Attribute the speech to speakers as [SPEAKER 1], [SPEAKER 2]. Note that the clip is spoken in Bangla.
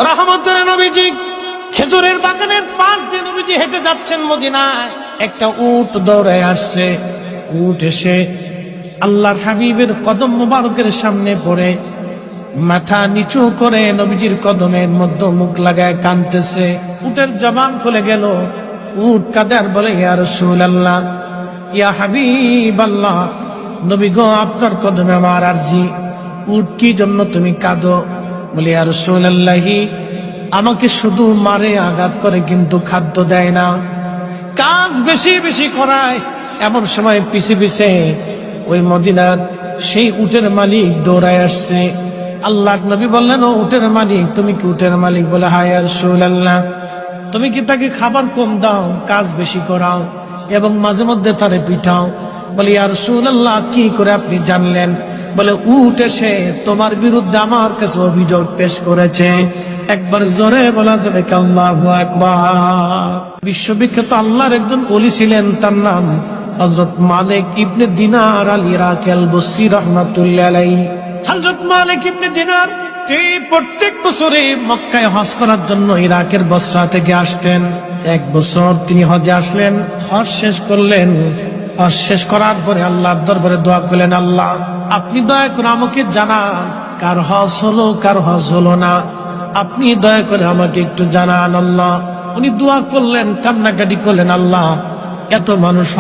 [SPEAKER 1] রহমতের নবীজি খেজুরের বাগানের পাশ দিয়ে নবীজি হেঁটে যাচ্ছেন মদিনায়। একটা উট দৌড়ায় আসছে। উট এসে আল্লাহর হাবিবের কদম মোবারকের সামনে পড়ে মাথা নিচু করে নবীজির কদমের মধ্যে মুখ লাগায় কাঁদতেছে। উটের জবান খুলে গেল। উট কাঁদে আর বলে, ইয়া রাসূলুল্লাহ, ইয়া হাবিবাল্লাহ, নবী গো, আপনার কদমে আমার আরজি। উট কি জন্য তুমি কাঁদো? বলে, ইয়া রাসূলুল্লাহ, আমাকে শুধু মারে, আঘাত করে, কিন্তু খাদ্য দেয় না, কাজ বেশি বেশি করায়। এমন সময় পিছে পিছে ওই মদিনার সেই উটের মালিক দৌড়ায় আসছে। আল্লাহর নবী বললেন, ও উটের মালিক, তুমি কি উটের মালিক? বলে, হ্যাঁ ইয়া রাসূলুল্লাহ। তুমি কি তাকে খাবার কম দাও, কাজ বেশি করাও এবং মাঝে মধ্যে তারে পিঠাও? বলে, ইয়া রাসূলুল্লাহ, কি করে আপনি জানলেন? বলে, উট এসে তোমার বিরুদ্ধে আমার কাছে অভিযোগ পেশ করেছে। একবার জোরে বলা যাবে কি আল্লাহু আকবার? বিশ্ববিখ্যাত আল্লাহর একজন ওলি ছিলেন, তার নাম হযরত মালিক ইবনে দিনার আল ইরাকি আল বসরি রাহমাতুল্লাহ আলাইহি। হযরত মালিক ইবনে দিনার তিনি প্রত্যেক বছরে মক্কায় হজ করার জন্য ইরাকের বসরা থেকে আসতেন। এক বছর তিনি হজে আসলেন, হজ শেষ করলেন। হজ শেষ করার পরে আল্লাহর দরবারে দোয়া করলেন, আল্লাহ, আপনি দয়া করে আমাকে জানান কার হজ হলো, কার হজ হলো না। আপনি দয়া করে আমাকে একটু জানান আল্লাহ। উনি দোয়া করলেন, কান্নাকাটি করলেন, আল্লাহ, এত মানুষ